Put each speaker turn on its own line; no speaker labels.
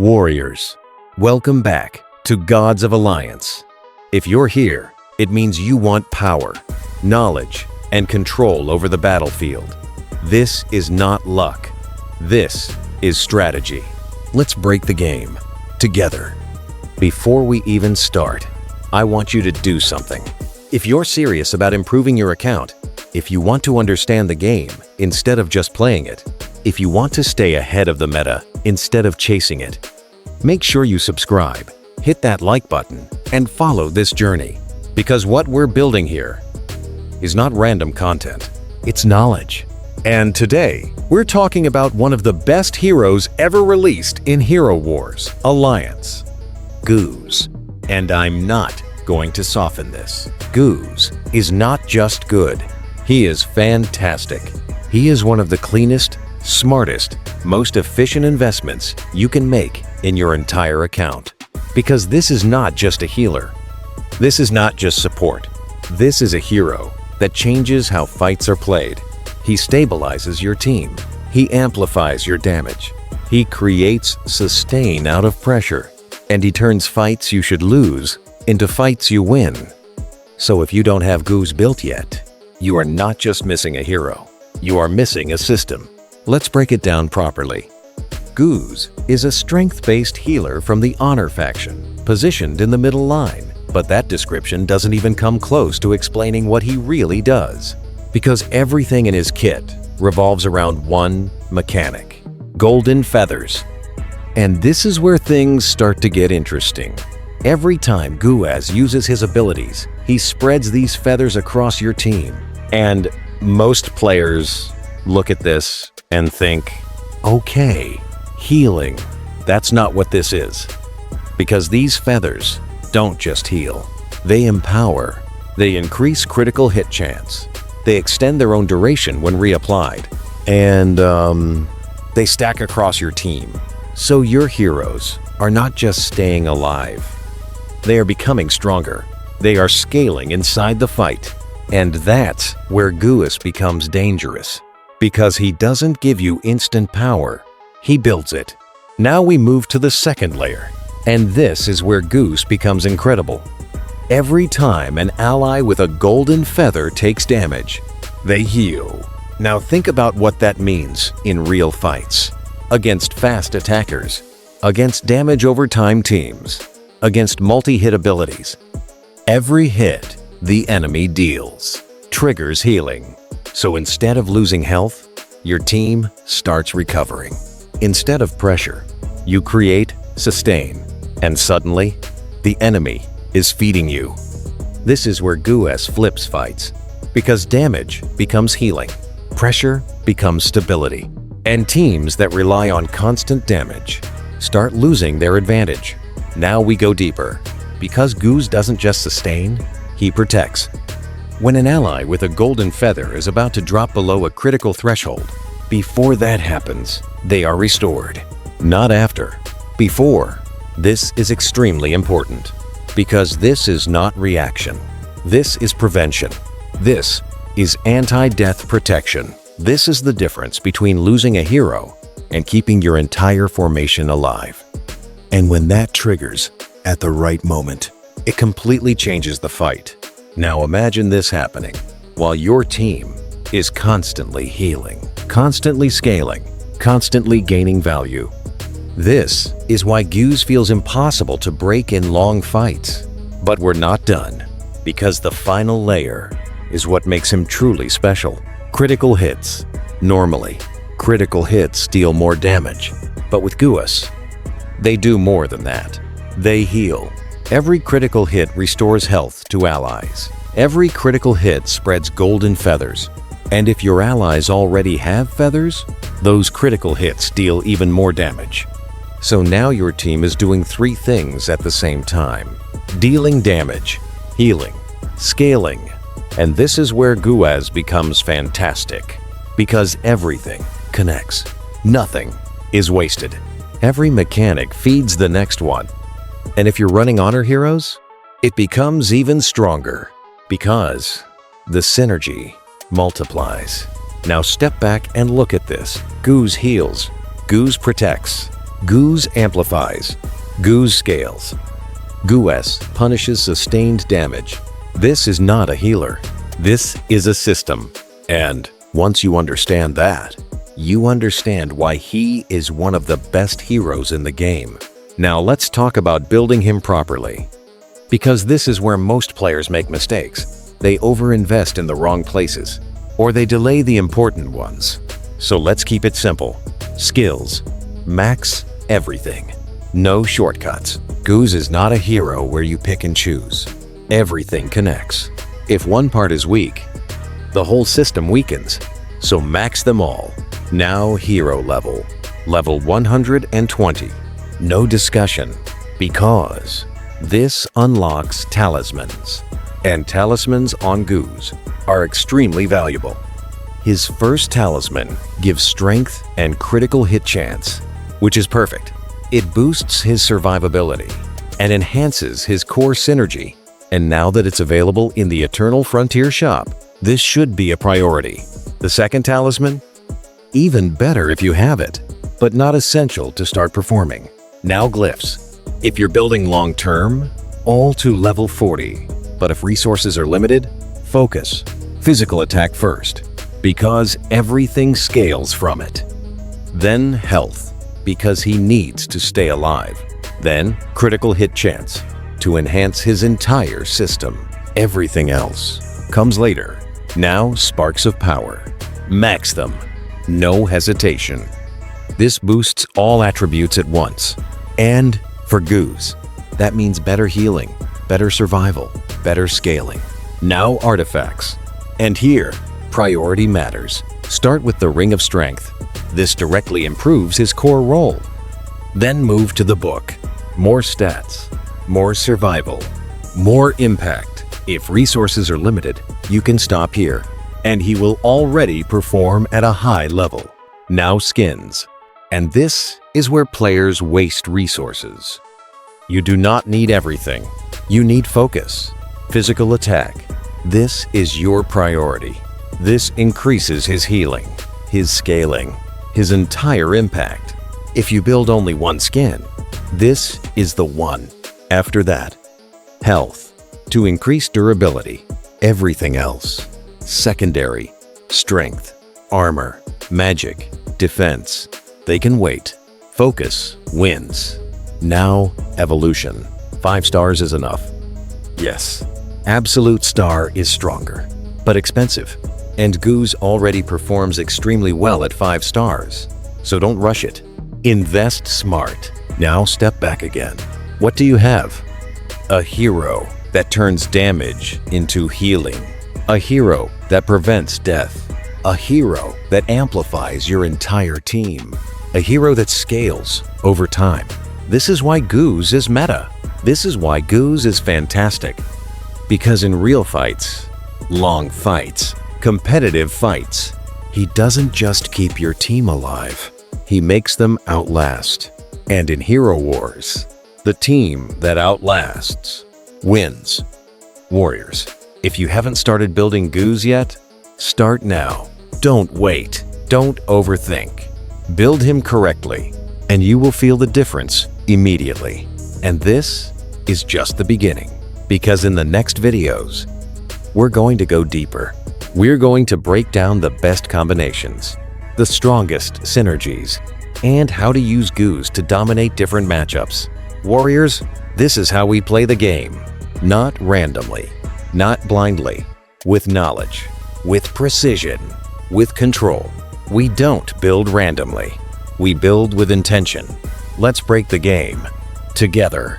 Warriors, welcome back to Gods of Alliance. If you're here, it means you want power, knowledge, and control over the battlefield. This is not luck. This is strategy. Let's break the game together. Before we even start, I want you to do something. If you're serious about improving your account, if you want to understand the game instead of just playing it, if you want to stay ahead of the meta instead of chasing it, make sure you subscribe, hit that like button, and follow this journey. Because what we're building here is not random content, it's knowledge. And today, we're talking about one of the best heroes ever released in Hero Wars Alliance, Guus. And I'm not going to soften this. Guus is not just good, he is fantastic. He is one of the cleanest, smartest, most efficient investments you can make in your entire account. Because this is not just a healer. This is not just support. This is a hero that changes how fights are played. He stabilizes your team. He amplifies your damage. He creates sustain out of pressure. And he turns fights you should lose into fights you win. So if you don't have Guus built yet, you are not just missing a hero. You are missing a system. Let's break it down properly. Guus is a strength-based healer from the Honor faction, positioned in the middle line. But that description doesn't even come close to explaining what he really does. Because everything in his kit revolves around one mechanic: golden feathers. And this is where things start to get interesting. Every time Guus uses his abilities, he spreads these feathers across your team. And most players look at this and think, okay, healing. That's not what this is. Because these feathers don't just heal. They empower. They increase critical hit chance. They extend their own duration when reapplied. And they stack across your team. So your heroes are not just staying alive. They are becoming stronger. They are scaling inside the fight. And that's where Guus becomes dangerous. Because he doesn't give you instant power. He builds it. Now we move to the second layer. And this is where Guus becomes incredible. Every time an ally with a golden feather takes damage, they heal. Now think about what that means in real fights. Against fast attackers, against damage over time teams, against multi-hit abilities. Every hit the enemy deals triggers healing. So instead of losing health, your team starts recovering. Instead of pressure, you create sustain. And suddenly, the enemy is feeding you. This is where Guus flips fights, because damage becomes healing, pressure becomes stability, and teams that rely on constant damage start losing their advantage. Now we go deeper. Because Guus doesn't just sustain, he protects. When an ally with a golden feather is about to drop below a critical threshold, before that happens, they are restored. Not after, before. This is extremely important, because this is not reaction. This is prevention. This is anti-death protection. This is the difference between losing a hero and keeping your entire formation alive. And when that triggers at the right moment, it completely changes the fight. Now imagine this happening while your team is constantly healing, constantly scaling, constantly gaining value. This is why Guus feels impossible to break in long fights. But we're not done, because the final layer is what makes him truly special. Critical hits. Normally, critical hits deal more damage, but with Guus, they do more than that. They heal. Every critical hit restores health to allies. Every critical hit spreads golden feathers. And if your allies already have feathers, those critical hits deal even more damage. So now your team is doing three things at the same time: dealing damage, healing, scaling. And this is where Guus becomes fantastic. Because everything connects. Nothing is wasted. Every mechanic feeds the next one. And if you're running Honor heroes, it becomes even stronger. Because the synergy multiplies. Now step back and look at this. Guus heals. Guus protects. Guus amplifies. Guus scales. Guus punishes sustained damage. This is not a healer. This is a system. And once you understand that, you understand why he is one of the best heroes in the game. Now let's talk about building him properly. Because this is where most players make mistakes. They overinvest in the wrong places, or they delay the important ones. So let's keep it simple. Skills. Max everything. No shortcuts. Guus is not a hero where you pick and choose. Everything connects. If one part is weak, the whole system weakens. So max them all. Now hero level. Level 120. No discussion. Because this unlocks talismans. And talismans on Guus are extremely valuable. His first talisman gives strength and critical hit chance, which is perfect. It boosts his survivability and enhances his core synergy. And now that it's available in the Eternal Frontier shop, this should be a priority. The second talisman? Even better if you have it, but not essential to start performing. Now glyphs. If you're building long-term, all to level 40. But if resources are limited, focus. Physical attack first, because everything scales from it. Then health, because he needs to stay alive. Then critical hit chance, to enhance his entire system. Everything else comes later. Now sparks of power. Max them. No hesitation. This boosts all attributes at once. And for Guus, that means better healing, better survival, better scaling. Now artifacts. And here, priority matters. Start with the Ring of Strength. This directly improves his core role. Then move to the book. More stats, more survival, more impact. If resources are limited, you can stop here, and he will already perform at a high level. Now skins. And this is where players waste resources. You do not need everything. You need focus. Physical attack. This is your priority. This increases his healing, his scaling, his entire impact. If you build only one skin, this is the one. After that, health, to increase durability. Everything else. Secondary, strength, armor, magic, defense. They can wait. Focus wins. Now, evolution. 5 stars is enough. Yes, absolute star is stronger, but expensive. And Guus already performs extremely well at 5 stars. So don't rush it. Invest smart. Now step back again. What do you have? A hero that turns damage into healing. A hero that prevents death. A hero that amplifies your entire team. A hero that scales over time. This is why Guus is meta. This is why Guus is fantastic. Because in real fights, long fights, competitive fights, he doesn't just keep your team alive. He makes them outlast. And in Hero Wars, the team that outlasts wins. Warriors, if you haven't started building Guus yet, start now. Don't wait. Don't overthink. Build him correctly, and you will feel the difference immediately. And this is just the beginning, because in the next videos, we're going to go deeper. We're going to break down the best combinations, the strongest synergies, and how to use Guus to dominate different matchups. Warriors, this is how we play the game. Not randomly, not blindly, with knowledge, with precision, with control. We don't build randomly. We build with intention. Let's break the game together.